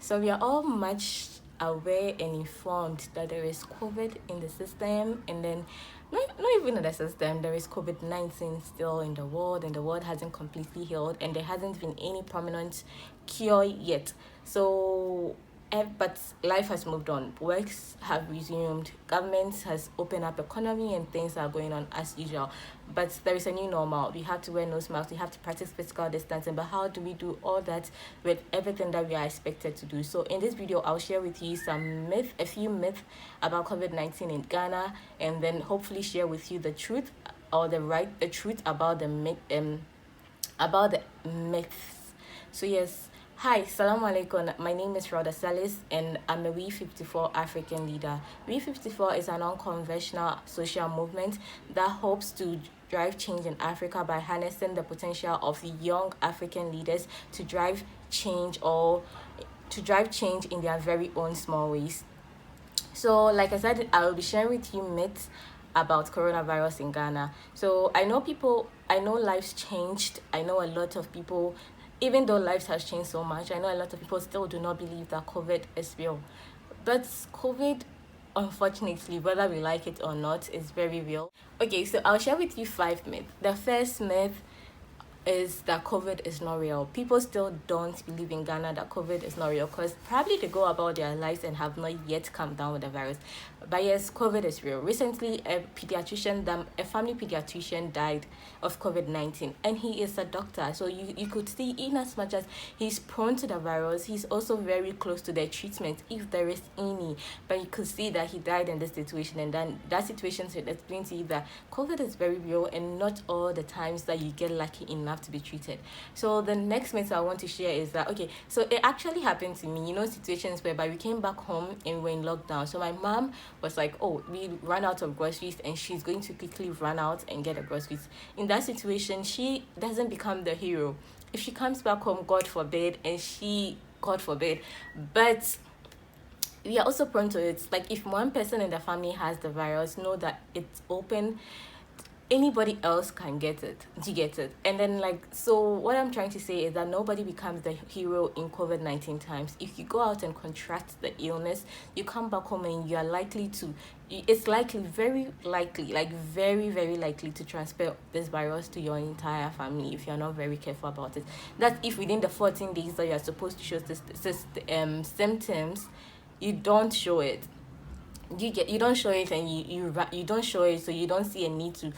So we are all much aware and informed that there is COVID in the system, and then not even in the system, there is COVID-19 still in the world, and the world hasn't completely healed, and there hasn't been any permanent cure yet. So but life has moved on. Works have resumed. Government has opened up economy and things are going on as usual. But there is a new normal. We have to wear nose masks. We have to practice physical distancing. But how do we do all that with everything that we are expected to do? So in this video, I'll share with you a few myths about COVID-19 in Ghana, and then hopefully share with you the truth or the truth about the myths. So yes, hi, Salam alaykum. My name is Rauda Salihs, and I'm a We54 African leader. We54 is an unconventional social movement that hopes to drive change in Africa by harnessing the potential of young African leaders to drive change in their very own small ways. So, like I said, I will be sharing with you myths about coronavirus in Ghana. So, I know lives changed. I know a lot of people, even though lives has changed so much, I know a lot of people still do not believe that COVID is real. But COVID, unfortunately, whether we like it or not, is very real. Okay, so I'll share with you 5 myths. The first myth is that COVID is not real. People still don't believe in Ghana that COVID is not real because probably they go about their lives and have not yet come down with the virus. But yes, COVID is real. Recently, a family pediatrician died of COVID-19, and he is a doctor. So you could see, in as much as he's prone to the virus, he's also very close to the treatment if there is any. But you could see that he died in this situation, and then that situation should explain to you that COVID is very real and not all the times that you get lucky enough to be treated. So the next myth I want to share is that, okay, so it actually happened to me, situations whereby we came back home and we were in lockdown. So my mom was like, oh, we ran out of groceries and she's going to quickly run out and get the groceries. In that situation, she doesn't become the hero. If she comes back home, God forbid, God forbid, but we are also prone to it. Like, if one person in the family has the virus, know that it's open, anybody else can get it. Do you get it? And then, like, so what I'm trying to say is that nobody becomes the hero in COVID-19 times. If you go out and contract the illness, you come back home and you are likely to, it's likely, very likely, like very, very likely to transfer this virus to your entire family if you're not very careful about it. That's if within the 14 days that you're supposed to show symptoms, you don't show it. You don't show it, and you don't show it, so you don't see a need to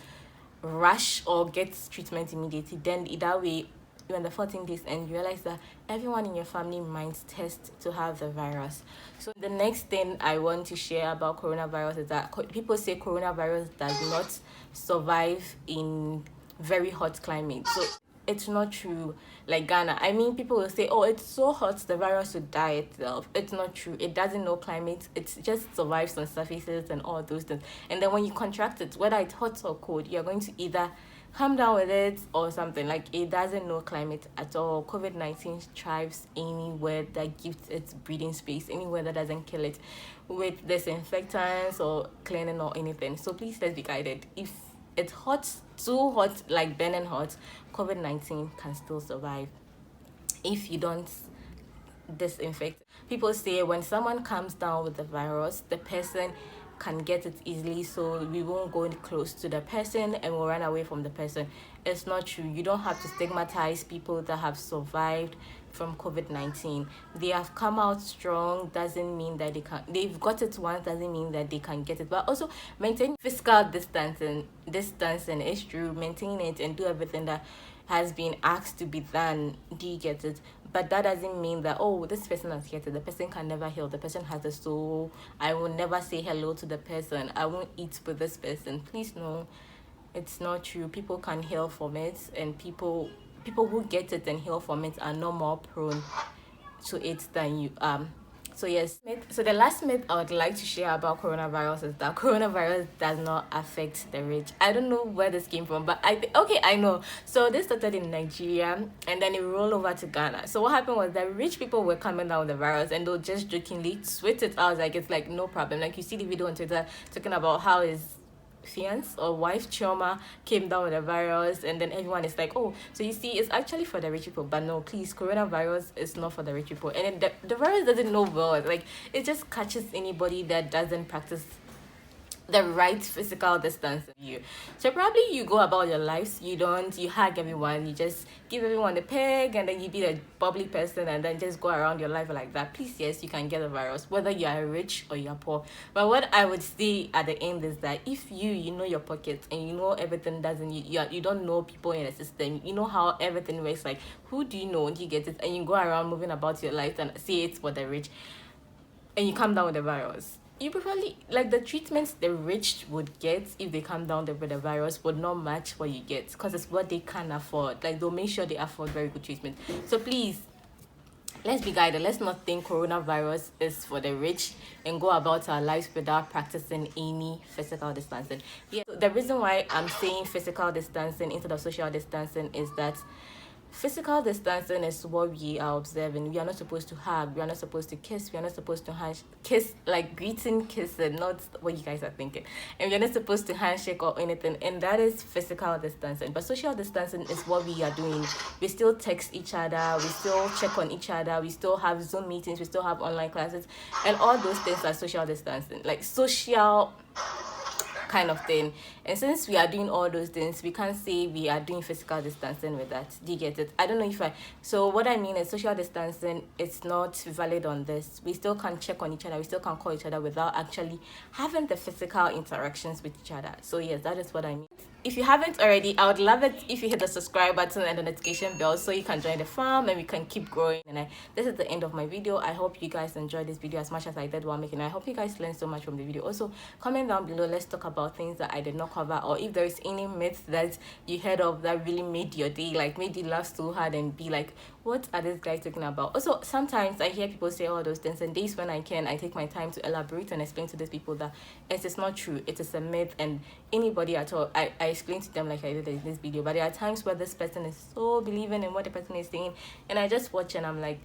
rush or get treatment immediately. Then that way, when the 14 days end, you realize that everyone in your family might test to have the virus. So the next thing I want to share about coronavirus is that people say coronavirus does not survive in very hot climate. So it's not true. Like Ghana, I mean, people will say, oh, it's so hot the virus would die itself. It's not true. It doesn't know climate. It just survives on surfaces and all those things. And then when you contract it, whether it's hot or cold, you're going to either come down with it or something. Like, it doesn't know climate at all. COVID-19 thrives anywhere that gives its breathing space, anywhere that doesn't kill it with disinfectants or cleaning or anything. So please, let's be guided. If it's hot, too hot, like burning hot, COVID-19 can still survive if you don't disinfect. People say when someone comes down with the virus, the person can get it easily, so we won't go close to the person and we'll run away from the person. It's not true. You don't have to stigmatize people that have survived from COVID-19. They have come out strong doesn't mean that they've got it once doesn't mean that they can get it. But also maintain physical distancing is true. Maintain it and do everything that has been asked to be done. Do you get it? But that doesn't mean that, oh, this person has get it, the person can never heal, the person has a soul, I will never say hello to the person, I won't eat with this person. Please, no, it's not true. People can heal from it, and people who get it and heal from it are no more prone to it than you. So yes, so the last myth I would like to share about coronavirus is that coronavirus does not affect the rich. I don't know where this came from, but I know. So this started in Nigeria and then it rolled over to Ghana. So what happened was that rich people were coming down with the virus and they'll just jokingly tweet it out like it's like no problem. Like, you see the video on Twitter talking about how is fiance or wife Chioma came down with a virus, and then everyone is like, oh, so you see, it's actually for the rich people. But no, please, coronavirus is not for the rich people. And then the virus doesn't know well. Like, it just catches anybody that doesn't practice the right physical distance of you. So probably you go about your lives, you hug everyone, you just give everyone a peg, and then you be a bubbly person, and then just go around your life like that. Please, yes, you can get a virus, whether you are rich or you're poor. But what I would say at the end is that if you know your pockets, and you know everything doesn't, you don't know people in the system, you know how everything works, like who do you know, and you get it, and you go around moving about your life and say it's for the rich, and you come down with the virus, you probably, like, the treatments the rich would get if they come down with the virus would not match what you get, because it's what they can afford. Like, they'll make sure they afford very good treatment. So please, let's be guided. Let's not think coronavirus is for the rich and go about our lives without practicing any physical distancing. Yeah, the reason why I'm saying physical distancing instead of social distancing is that physical distancing is what we are observing. We are not supposed to hug. We are not supposed to kiss. We are not supposed to kiss, like greeting, kissing, not what you guys are thinking. And we are not supposed to handshake or anything. And that is physical distancing. But social distancing is what we are doing. We still text each other. We still check on each other. We still have Zoom meetings. We still have online classes. And all those things are social distancing. Like social kind of thing. And since we are doing all those things, we can't say we are doing physical distancing with that. Do you get it? I don't know if so what I mean is social distancing, it's not valid on this. We still can check on each other, we still can call each other without actually having the physical interactions with each other. So yes, that is what I mean. If you haven't already, I would love it if you hit the subscribe button and the notification bell so you can join the farm and we can keep growing. And this is the end of my video. I hope you guys enjoyed this video as much as I did while making it. I hope you guys learned so much from the video. Also, comment down below. Let's talk about things that I did not cover, or if there is any myth that you heard of that really made your day, like made you laugh so hard and be like, what are these guys talking about? Also, sometimes I hear people say all those things, and days when I take my time to elaborate and explain to these people that it is not true, it is a myth, and anybody at all, I explain to them like I did in this video. But there are times where this person is so believing in what the person is saying, and I just watch and I'm like,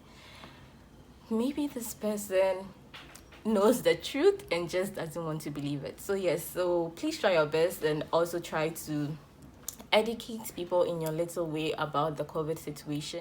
maybe this person knows the truth and just doesn't want to believe it. So yes, so please try your best and also try to educate people in your little way about the COVID situation.